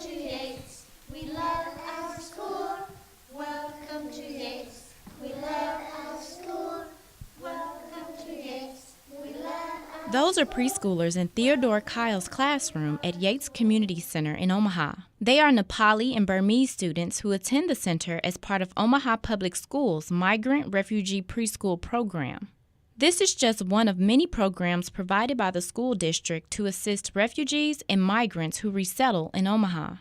to Yates. We love our school. Welcome to Yates. We love our school. Welcome to Yates. We love our Those are preschoolers in Theodore Kyle's classroom at Yates Community Center in Omaha. They are Nepali and Burmese students who attend the center as part of Omaha Public Schools' Migrant Refugee Preschool program. This is just one of many programs provided by the school district to assist refugees and migrants who resettle in Omaha.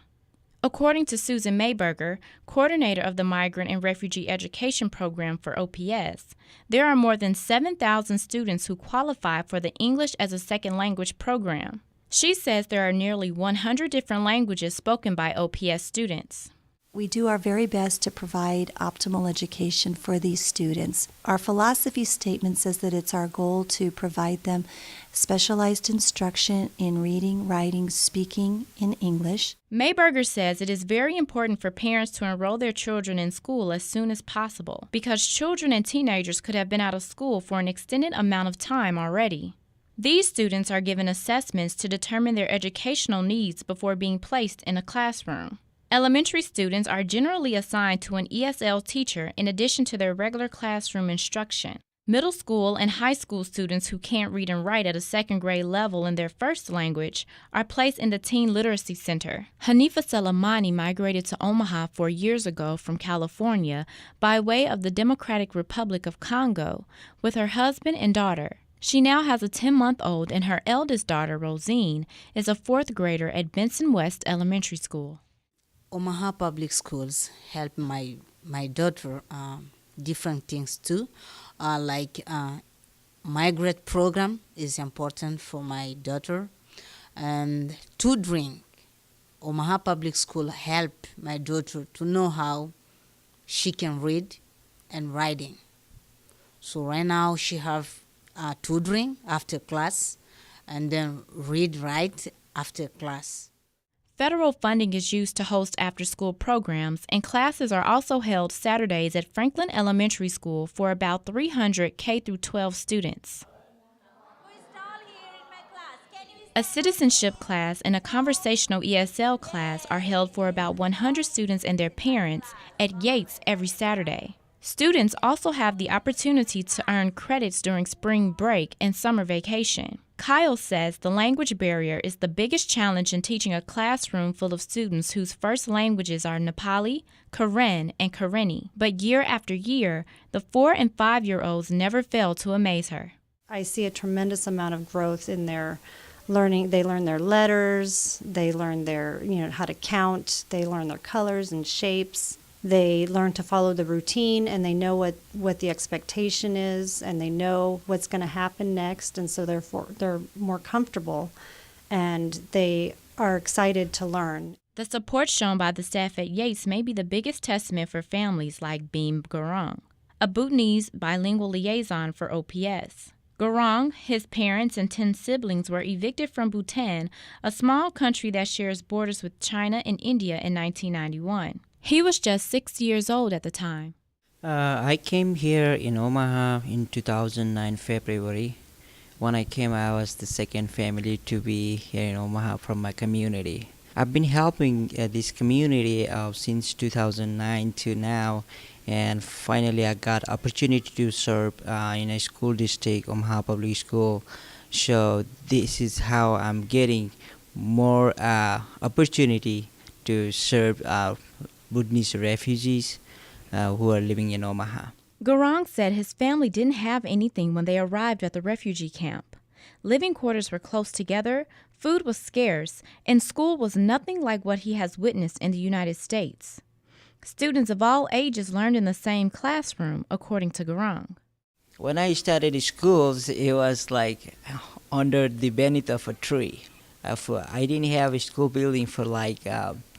According to Susan Mayberger, coordinator of the Migrant and Refugee Education Program for OPS, there are more than 7,000 students who qualify for the English as a Second Language program. She says there are nearly 100 different languages spoken by OPS students. We do our very best to provide optimal education for these students. Our philosophy statement says that it's our goal to provide them specialized instruction in reading, writing, speaking in English. Mayberger says it is very important for parents to enroll their children in school as soon as possible because children and teenagers could have been out of school for an extended amount of time already. These students are given assessments to determine their educational needs before being placed in a classroom. Elementary students are generally assigned to an ESL teacher in addition to their regular classroom instruction. Middle school and high school students who can't read and write at a second grade level in their first language are placed in the Teen Literacy Center. Hanifa Selamani migrated to Omaha 4 years ago from California by way of the Democratic Republic of Congo with her husband and daughter. She now has a 10-month-old and her eldest daughter, Rosine, is a fourth grader at Benson West Elementary School. Omaha Public Schools help my daughter different things too, like migrant program is important for my daughter, and tutoring. Omaha Public School help my daughter to know how she can read and writing. So right now she have tutoring after class, and then read write after class. Federal funding is used to host after-school programs, and classes are also held Saturdays at Franklin Elementary School for about 300 K-12 students. A citizenship class and a conversational ESL class are held for about 100 students and their parents at Yates every Saturday. Students also have the opportunity to earn credits during spring break and summer vacation. Kyle says the language barrier is the biggest challenge in teaching a classroom full of students whose first languages are Nepali, Karen, and Karenni. But year after year, the 4- and 5-year-olds never fail to amaze her. I see a tremendous amount of growth in their learning. They learn their letters, they learn their, how to count, they learn their colors and shapes. They learn to follow the routine, and they know what the expectation is, and they know what's going to happen next, and so therefore they're more comfortable, and they are excited to learn. The support shown by the staff at Yates may be the biggest testament for families like Beam Garang, a Bhutanese bilingual liaison for OPS. Garang, his parents, and 10 siblings were evicted from Bhutan, a small country that shares borders with China and India, in 1991. He was just 6 years old at the time. I came here in Omaha in 2009 February. When I came, I was the second family to be here in Omaha from my community. I've been helping this community since 2009 to now, and finally I got opportunity to serve in a school district, Omaha Public School. So this is how I'm getting more opportunity to serve Bhutanese refugees who are living in Omaha. Garang said his family didn't have anything when they arrived at the refugee camp. Living quarters were close together, food was scarce, and school was nothing like what he has witnessed in the United States. Students of all ages learned in the same classroom, according to Garang. When I started schools, it was like under the beneath of a tree. I didn't have a school building for like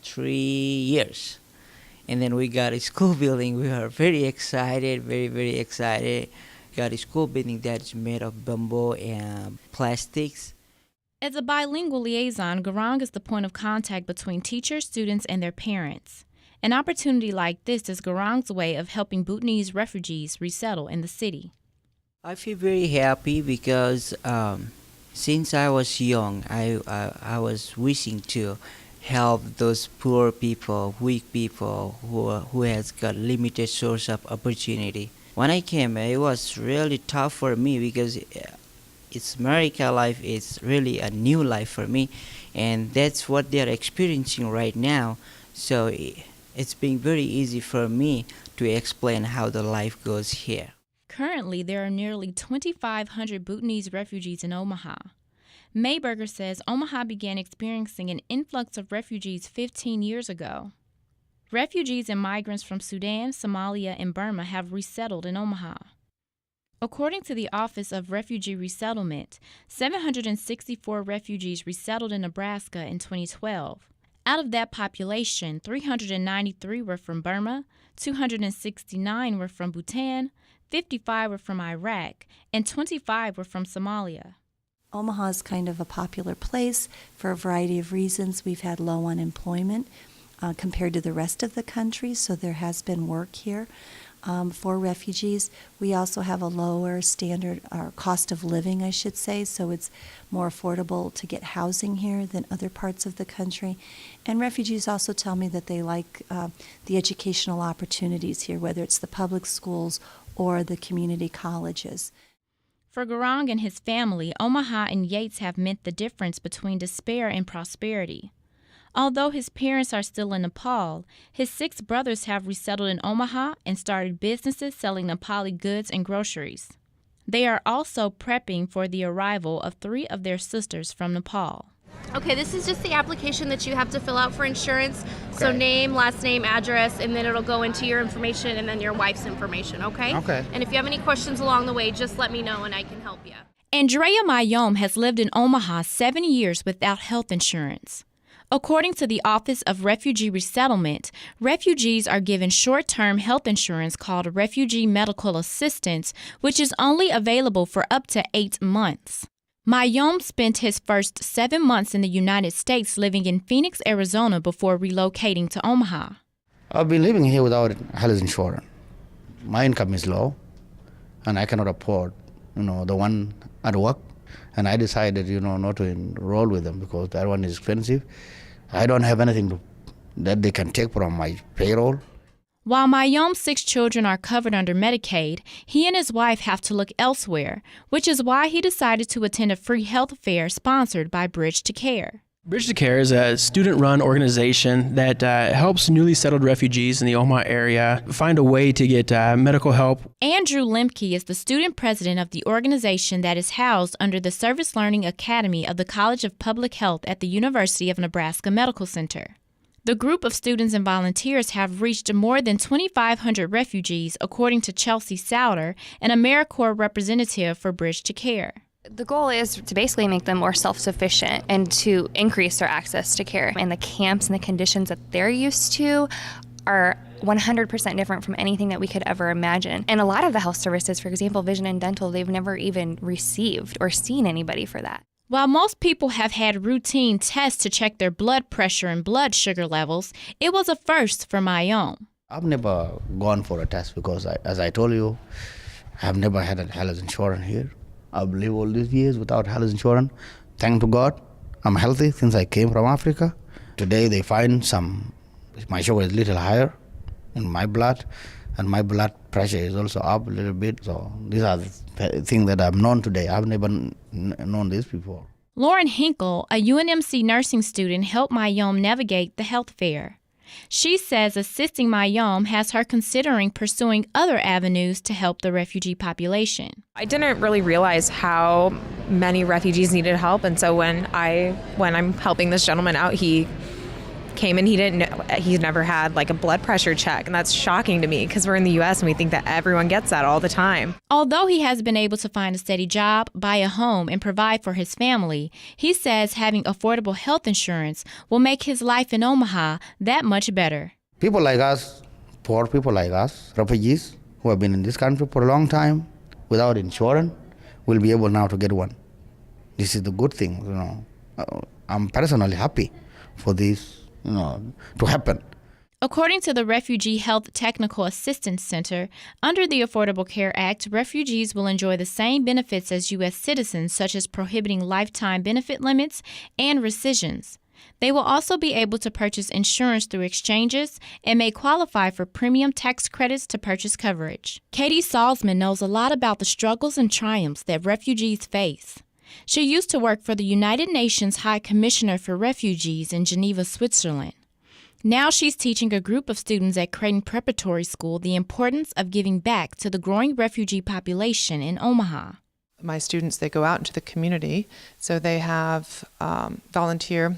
3 years. And then we got a school building. We were very excited, very, very excited. Got a school building that's made of bamboo and plastics. As a bilingual liaison, Garang is the point of contact between teachers, students, and their parents. An opportunity like this is Garang's way of helping Bhutanese refugees resettle in the city. I feel very happy because since I was young, I was wishing to help those poor people, weak people who has got limited source of opportunity. When I came, it was really tough for me because it's America life is really a new life for me, and that's what they're experiencing right now. So it's been very easy for me to explain how the life goes here. Currently, there are nearly 2,500 Bhutanese refugees in Omaha. Mayberger says Omaha began experiencing an influx of refugees 15 years ago. Refugees and migrants from Sudan, Somalia, and Burma have resettled in Omaha. According to the Office of Refugee Resettlement, 764 refugees resettled in Nebraska in 2012. Out of that population, 393 were from Burma, 269 were from Bhutan, 55 were from Iraq, and 25 were from Somalia. Omaha is kind of a popular place for a variety of reasons. We've had low unemployment compared to the rest of the country, so there has been work here for refugees. We also have a lower standard or cost of living, I should say, so it's more affordable to get housing here than other parts of the country. And refugees also tell me that they like the educational opportunities here, whether it's the public schools or the community colleges. For Garang and his family, Omaha and Yates have meant the difference between despair and prosperity. Although his parents are still in Nepal, his 6 brothers have resettled in Omaha and started businesses selling Nepali goods and groceries. They are also prepping for the arrival of 3 of their sisters from Nepal. Okay, this is just the application that you have to fill out for insurance. So name, last name, address, and then it'll go into your information and then your wife's information, okay? Okay. And if you have any questions along the way, just let me know and I can help you. Andrea Mayom has lived in Omaha 7 years without health insurance. According to the Office of Refugee Resettlement, refugees are given short-term health insurance called Refugee Medical Assistance, which is only available for up to 8 months. Mayom spent his first 7 months in the United States living in Phoenix, Arizona before relocating to Omaha. I've been living here without health insurance. My income is low, and I cannot afford, the one at work. And I decided, not to enroll with them because that one is expensive. I don't have anything that they can take from my payroll. While Mayom's 6 children are covered under Medicaid, he and his wife have to look elsewhere, which is why he decided to attend a free health fair sponsored by Bridge to Care. Bridge to Care is a student-run organization that helps newly settled refugees in the Omaha area find a way to get medical help. Andrew Lemke is the student president of the organization that is housed under the Service Learning Academy of the College of Public Health at the University of Nebraska Medical Center. The group of students and volunteers have reached more than 2,500 refugees, according to Chelsea Souter, an AmeriCorps representative for Bridge to Care. The goal is to basically make them more self-sufficient and to increase their access to care. And the camps and the conditions that they're used to are 100% different from anything that we could ever imagine. And a lot of the health services, for example, vision and dental, they've never even received or seen anybody for that. While most people have had routine tests to check their blood pressure and blood sugar levels, it was a first for Mayom. I've never gone for a test because, as I told you, I've never had a health insurance here. I've lived all these years without health insurance. Thank to God, I'm healthy since I came from Africa. Today they find my sugar is a little higher in my blood, and my blood pressure is also up a little bit. So these are the things that I've known today. I've never known this before. Lauren Hinkle, a UNMC nursing student, helped Mayom navigate the health fair. She says assisting Mayom has her considering pursuing other avenues to help the refugee population. I didn't really realize how many refugees needed help, and so when I'm helping this gentleman out, he came and he's never had like a blood pressure check, and that's shocking to me because we're in the U.S. and we think that everyone gets that all the time. Although he has been able to find a steady job, buy a home, and provide for his family, he says having affordable health insurance will make his life in Omaha that much better. People like us, poor people like us, refugees who have been in this country for a long time without insurance, will be able now to get one. This is the good thing, I'm personally happy for this, to happen. According to the Refugee Health Technical Assistance Center, under the Affordable Care Act, refugees will enjoy the same benefits as U.S. citizens, such as prohibiting lifetime benefit limits and rescissions. They will also be able to purchase insurance through exchanges and may qualify for premium tax credits to purchase coverage. Katie Salzman knows a lot about the struggles and triumphs that refugees face. She used to work for the United Nations High Commissioner for Refugees in Geneva, Switzerland. Now she's teaching a group of students at Creighton Preparatory School the importance of giving back to the growing refugee population in Omaha. My students, they go out into the community, so they have volunteer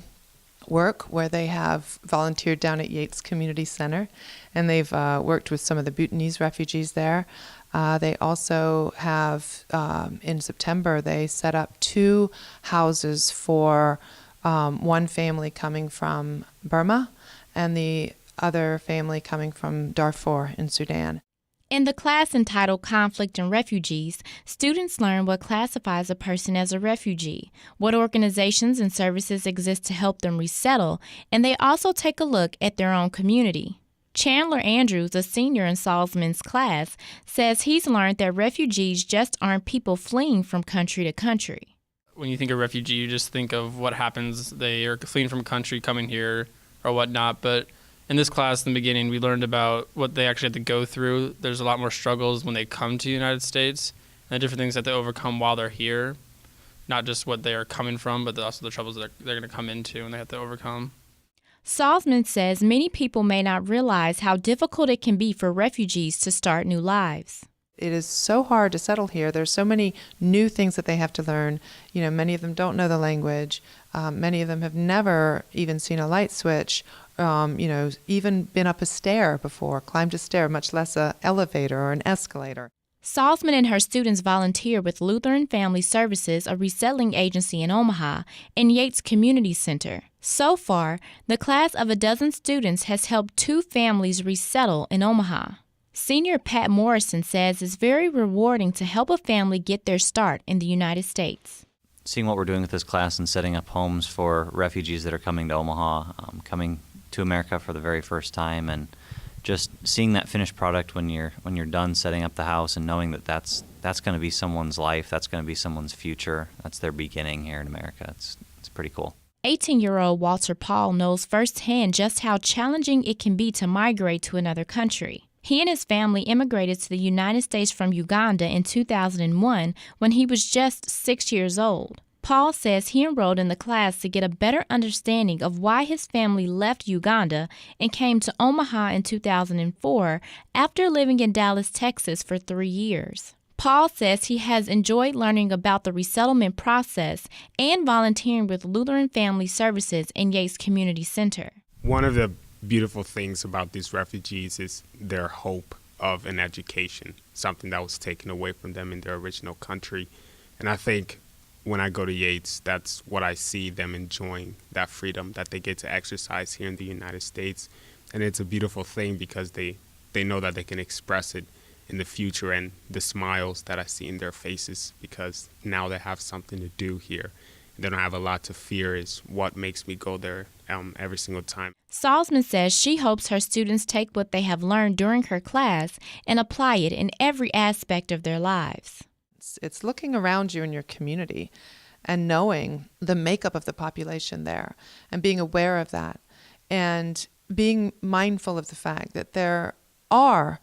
work where they have volunteered down at Yates Community Center, and they've worked with some of the Bhutanese refugees there. They also have, in September, they set up 2 houses for one family coming from Burma and the other family coming from Darfur in Sudan. In the class entitled Conflict and Refugees, students learn what classifies a person as a refugee, what organizations and services exist to help them resettle, and they also take a look at their own community. Chandler Andrews, a senior in Salzman's class, says he's learned that refugees just aren't people fleeing from country to country. When you think of refugee, you just think of what happens. They are fleeing from country, coming here, or whatnot, but in this class in the beginning, we learned about what they actually have to go through. There's a lot more struggles when they come to the United States and the different things that they overcome while they're here, not just what they are coming from, but also the troubles that they're going to come into and they have to overcome. Salzman says many people may not realize how difficult it can be for refugees to start new lives. It is so hard to settle here. There's so many new things that they have to learn. You know, many of them don't know the language. Many of them have never even seen a light switch, even been up a stair before, climbed a stair, much less an elevator or an escalator. Salzman and her students volunteer with Lutheran Family Services, a resettling agency in Omaha, and Yates Community Center. So far, the class of 12 students has helped 2 families resettle in Omaha. Senior Pat Morrison says it's very rewarding to help a family get their start in the United States. Seeing what we're doing with this class and setting up homes for refugees that are coming to Omaha, coming to America for the very first time, and just seeing that finished product when you're done setting up the house and knowing that that's going to be someone's life, that's going to be someone's future, that's their beginning here in America. It's pretty cool. 18-year-old Walter Paul knows firsthand just how challenging it can be to migrate to another country. He and his family immigrated to the United States from Uganda in 2001 when he was just 6 years old. Paul says he enrolled in the class to get a better understanding of why his family left Uganda and came to Omaha in 2004 after living in Dallas, Texas for 3 years. Paul says he has enjoyed learning about the resettlement process and volunteering with Lutheran Family Services and Yates Community Center. One of the beautiful things about these refugees is their hope of an education, something that was taken away from them in their original country. And I think when I go to Yates, that's what I see them enjoying, that freedom that they get to exercise here in the United States. And it's a beautiful thing because they know that they can express it in the future, and the smiles that I see in their faces because now they have something to do here. They don't have a lot to fear is what makes me go there every single time. Salzman says she hopes her students take what they have learned during her class and apply it in every aspect of their lives. It's looking around you in your community and knowing the makeup of the population there and being aware of that and being mindful of the fact that there are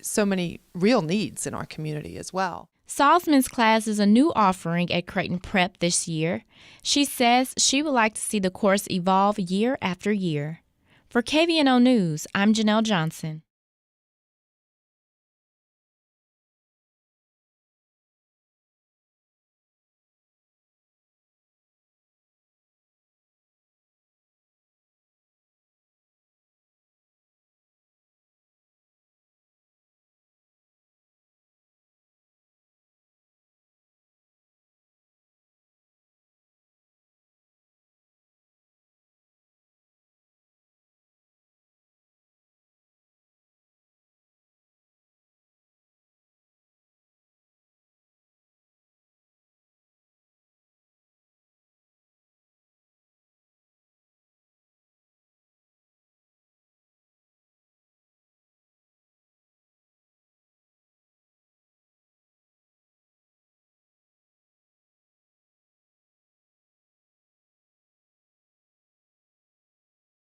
so many real needs in our community as well. Salzman's class is a new offering at Creighton Prep this year. She says she would like to see the course evolve year after year. For KVNO News, I'm Janelle Johnson.